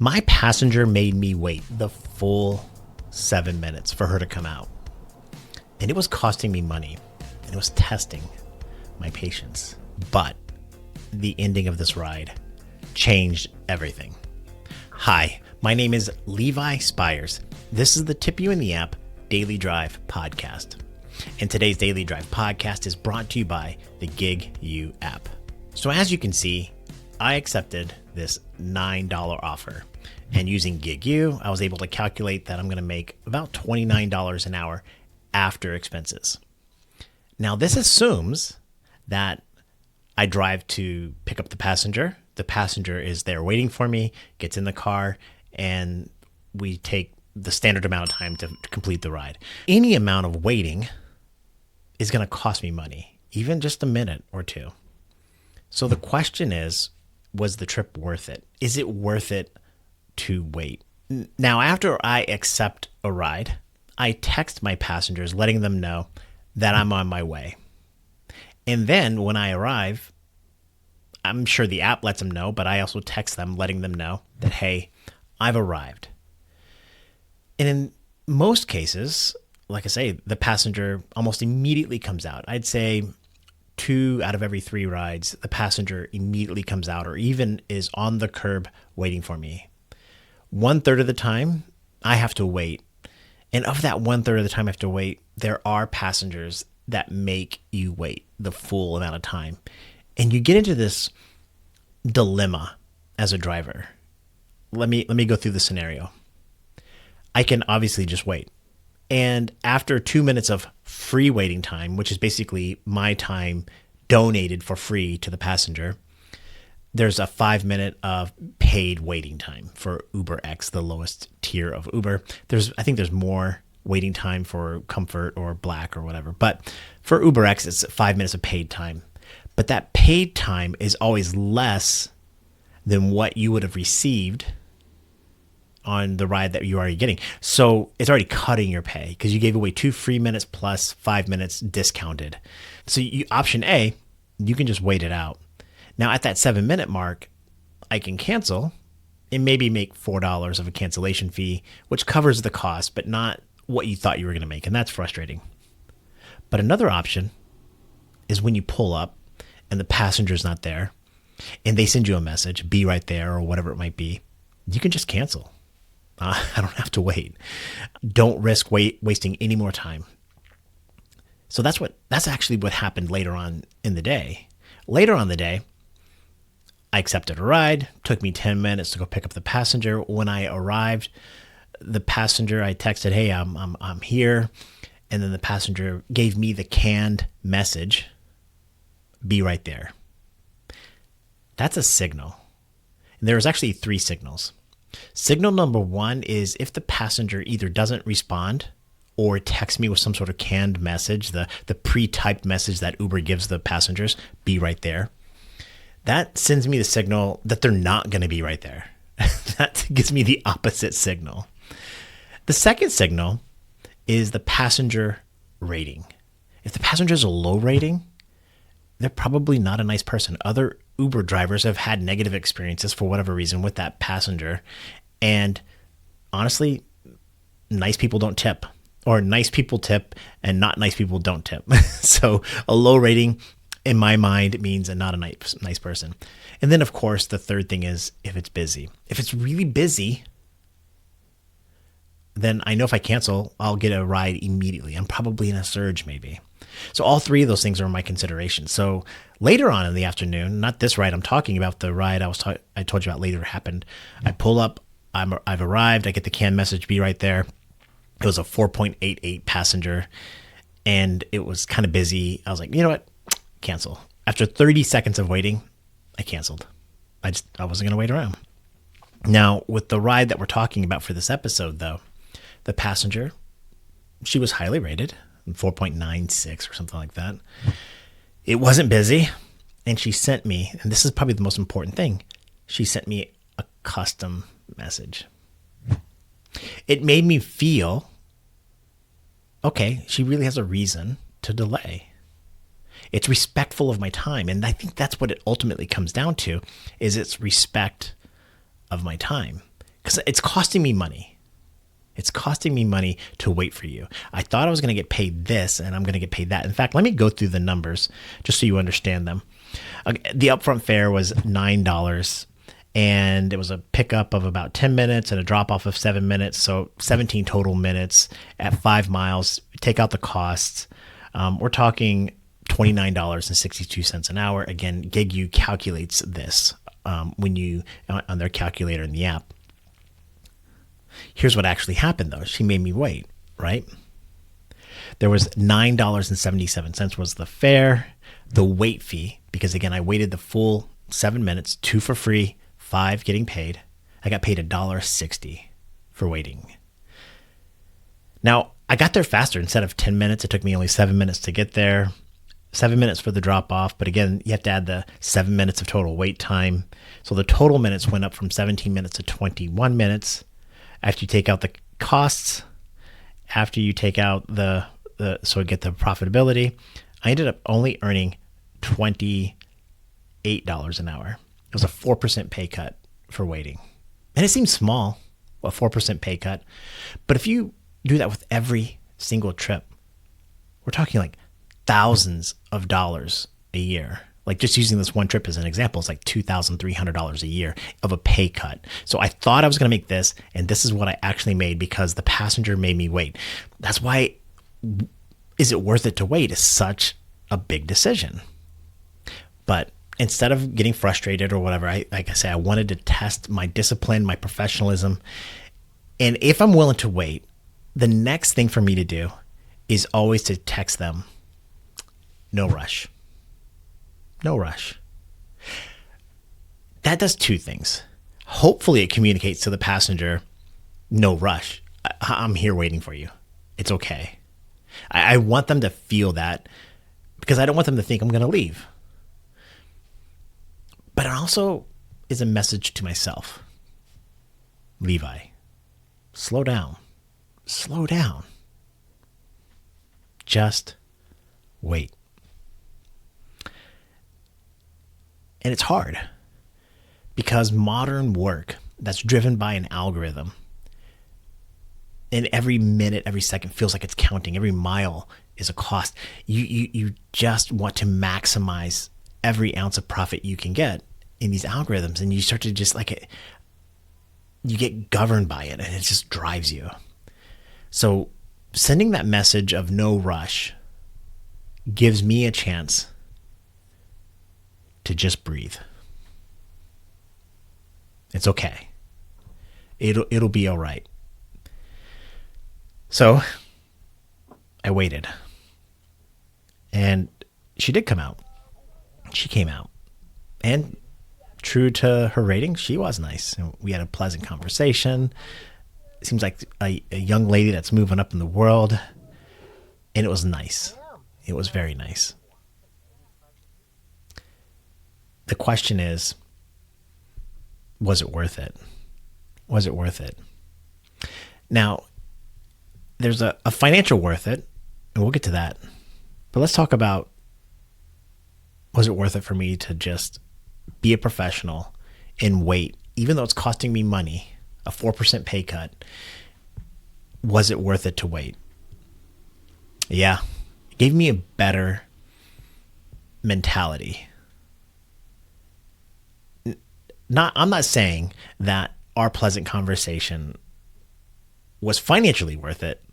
My passenger made me wait the full 7 minutes for her to come out. And it was costing me money. And it was testing my patience. But the ending of this ride changed everything. Hi, my name is Levi Spires. This is the Tip You in the App Daily Drive podcast. And today's Daily Drive podcast is brought to you by the GigU app. So as you can see, I accepted this $9 offer. And using GigU, I was able to calculate that I'm going to make about $29 an hour after expenses. Now, this assumes that I drive to pick up the passenger. The passenger is there waiting for me, gets in the car, and we take the standard amount of time to complete the ride. Any amount of waiting is going to cost me money, even just a minute or two. So the question is, was the trip worth it? Is it worth it to wait? Now, after I accept a ride, I text my passengers letting them know that I'm on my way. And then when I arrive, I'm sure the app lets them know, but I also text them letting them know that, hey, I've arrived. And in most cases, like I say, the passenger almost immediately comes out. I'd say 2 out of every 3 rides, the passenger immediately comes out or even is on the curb waiting for me. 1/3 of the time, I have to wait. And of that 1/3 of the time I have to wait, there are passengers that make you wait the full amount of time. And you get into this dilemma as a driver. Let me go through the scenario. I can obviously just wait. And after 2 minutes of free waiting time, which is basically my time donated for free to the passenger, there's a 5-minute of paid waiting time for UberX, the lowest tier of Uber. I think there's more waiting time for Comfort or Black or whatever. But for UberX, it's 5 minutes of paid time. But that paid time is always less than what you would have received on the ride that you're already getting. So it's already cutting your pay because you gave away 2 free minutes plus 5 minutes discounted. So option A, you can just wait it out. Now at that 7-minute mark, I can cancel and maybe make $4 of a cancellation fee, which covers the cost, but not what you thought you were going to make. And that's frustrating. But another option is when you pull up and the passenger's not there and they send you a message, be right there or whatever it might be, you can just cancel. I don't have to wait. Don't risk wasting any more time. So that's actually what happened later on in the day. Later on in the day, I accepted a ride. Took me 10 minutes to go pick up the passenger. When I arrived, the passenger, I texted, "Hey, I'm here," and then the passenger gave me the canned message, "Be right there." That's a signal. And there's actually 3 signals. Signal number 1 is if the passenger either doesn't respond or texts me with some sort of canned message, the pre-typed message that Uber gives the passengers, "Be right there." That sends me the signal that they're not going to be right there. That gives me the opposite signal. The second signal is the passenger rating. If the passenger is a low rating, they're probably not a nice person. Other Uber drivers have had negative experiences for whatever reason with that passenger. And honestly, nice people don't tip, or nice people tip and not nice people don't tip. So a low rating in my mind means not a nice person. And then of course, the third thing is if it's busy. If it's really busy, then I know if I cancel, I'll get a ride immediately. I'm probably in a surge maybe. So all 3 of those things are my consideration. So later on in the afternoon, not this ride I'm talking about, the ride I told you about later happened. I pull up, I've arrived, I get the canned message, "Be right there." It was a 4.88 passenger and it was kind of busy. I was like, you know what? Cancel. After 30 seconds of waiting, I canceled. I wasn't going to wait around. Now, with the ride that we're talking about for this episode, though, the passenger, she was highly rated, 4.96 or something like that. It wasn't busy. And she sent me, and this is probably the most important thing, she sent me a custom message. It made me feel, okay, she really has a reason to delay. It's respectful of my time. And I think that's what it ultimately comes down to, is it's respect of my time. because it's costing me money. It's costing me money to wait for you. I thought I was going to get paid this and I'm going to get paid that. In fact, let me go through the numbers just so you understand them. The upfront fare was $9 and it was a pickup of about 10 minutes and a drop off of 7 minutes. So 17 total minutes at 5 miles. Take out the costs. We're talking $29.62 an hour. Again, GigU calculates this when you on their calculator in the app. Here's what actually happened, though. She made me wait, right? There was $9.77 was the fare, the wait fee, because again, I waited the full 7 minutes, 2 for free, 5 getting paid. I got paid $1.60 for waiting. Now, I got there faster. Instead of 10 minutes, it took me only 7 minutes to get there, 7 minutes for the drop off. But again, you have to add the 7 minutes of total wait time. So the total minutes went up from 17 minutes to 21 minutes. After you take out the costs, after you take out so get the profitability, I ended up only earning $28 an hour. It was a 4% pay cut for waiting. And it seems small, a 4% pay cut. But if you do that with every single trip, we're talking like thousands of dollars a year. Like just using this one trip as an example, it's like $2,300 a year of a pay cut. So I thought I was going to make this, and this is what I actually made because the passenger made me wait. That's why is it worth it to wait is such a big decision. But instead of getting frustrated or whatever, like I say, I wanted to test my discipline, my professionalism. And if I'm willing to wait, the next thing for me to do is always to text them, no rush. No rush. That does two things. Hopefully it communicates to the passenger, no rush. I'm here waiting for you. It's okay. I want them to feel that because I don't want them to think I'm going to leave. But it also is a message to myself. Levi, slow down. Slow down. Just wait. And it's hard because modern work that's driven by an algorithm and every minute, every second feels like it's counting. Every mile is a cost. You just want to maximize every ounce of profit you can get in these algorithms. And you start to just you get governed by it and it just drives you. So sending that message of no rush gives me a chance to just breathe. It's okay. It'll be all right. So I waited. And she did come out. She came out. And true to her rating, she was nice. We had a pleasant conversation. It seems like a young lady that's moving up in the world. And it was nice. It was very nice. The question is, was it worth it? Was it worth it? Now, there's a financial worth it, and we'll get to that. But let's talk about, was it worth it for me to just be a professional and wait, even though it's costing me money, a 4% pay cut? Was it worth it to wait? Yeah, it gave me a better mentality. I'm not saying that our pleasant conversation was financially worth it,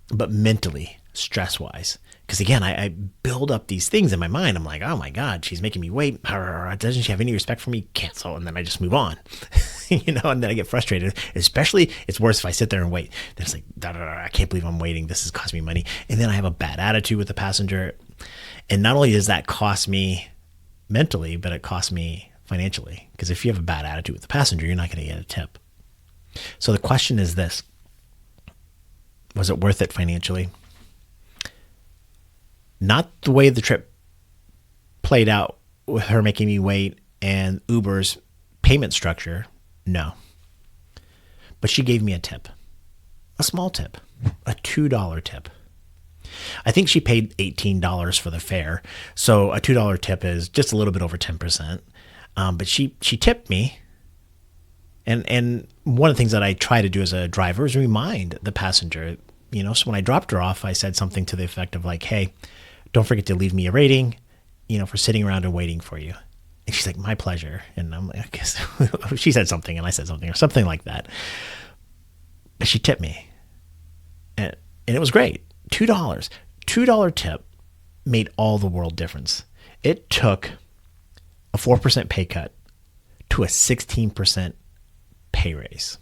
but mentally, stress-wise. Because again, I build up these things in my mind. I'm like, oh my God, she's making me wait. Doesn't she have any respect for me? Cancel. And then I just move on, and then I get frustrated. Especially, it's worse if I sit there and wait. Then it's like, I can't believe I'm waiting. This is costing me money. And then I have a bad attitude with the passenger. And not only does that cost me mentally, but it costs me financially. Because if you have a bad attitude with the passenger, you're not going to get a tip. So the question is this: was it worth it financially? Not the way the trip played out with her making me wait and Uber's payment structure, no. But she gave me a tip, a small tip, a $2 tip. I think she paid $18 for the fare, so a $2 tip is just a little bit over 10%. But she tipped me, and one of the things that I try to do as a driver is remind the passenger, so when I dropped her off, I said something to the effect of like, hey, don't forget to leave me a rating, for sitting around and waiting for you. And she's like, my pleasure. And I'm like, I guess she said something and I said something or something like that. But she tipped me. And it was great. $2 tip made all the world difference. It took a 4% pay cut to a 16% pay raise.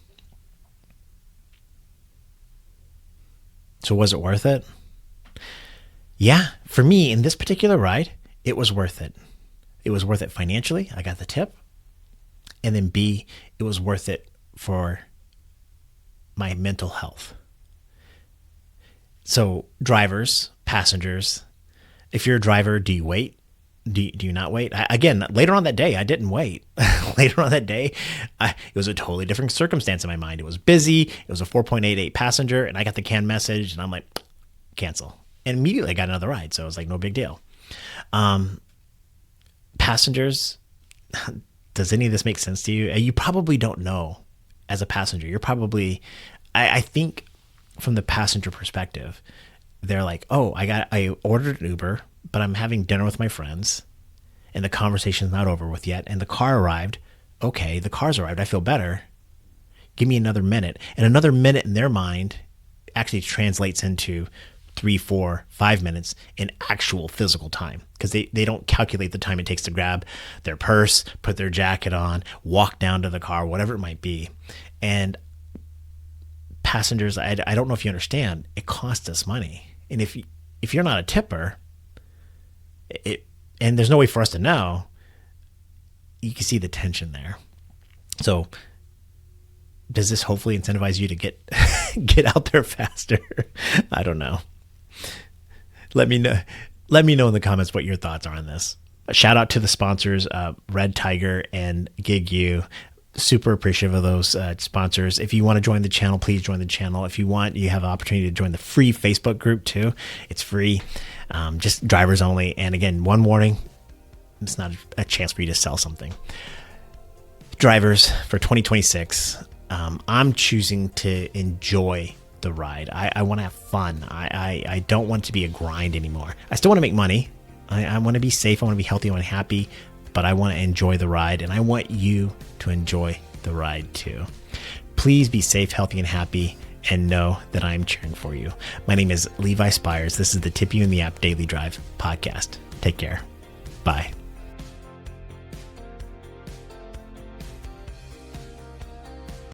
So was it worth it? Yeah, for me in this particular ride, it was worth it. It was worth it financially. I got the tip. And then B, it was worth it for my mental health. So drivers, passengers, if you're a driver, do you wait? Do you not wait? Again, later on that day, I didn't wait. Later on that day, it was a totally different circumstance in my mind. It was busy. It was a 4.88 passenger, and I got the canned message, and I'm like, cancel. And immediately I got another ride, so it was like no big deal. Passengers, does any of this make sense to you? You probably don't know as a passenger. You're probably, I think from the passenger perspective, they're like, oh, I ordered an Uber, but I'm having dinner with my friends and the conversation's not over with yet. And the car arrived. Okay, the car's arrived. I feel better. Give me another minute. And another minute in their mind actually translates into 3, 4, 5 minutes in actual physical time, because they don't calculate the time it takes to grab their purse, put their jacket on, walk down to the car, whatever it might be. And passengers, I don't know if you understand, it costs us money. And if you're not a tipper, and there's no way for us to know, you can see the tension there. So does this hopefully incentivize you to get out there faster? I don't know. Let me know in the comments what your thoughts are on this. A shout out to the sponsors, Red Tiger and GigU. Super appreciative of those sponsors. If you want to join the channel, please join the channel. If you want, you have an opportunity to join the free Facebook group too. It's free, just drivers only. And again, one warning, it's not a chance for you to sell something. Drivers, for 2026, I'm choosing to enjoy the ride. I want to have fun. I don't want it to be a grind anymore. I still want to make money. I want to be safe. I want to be healthy. I want to be happy. But I want to enjoy the ride, and I want you to enjoy the ride too. Please be safe, healthy, and happy, and know that I'm cheering for you. My name is Levi Spires. This is the Tip You in the App Daily Drive podcast. Take care. Bye.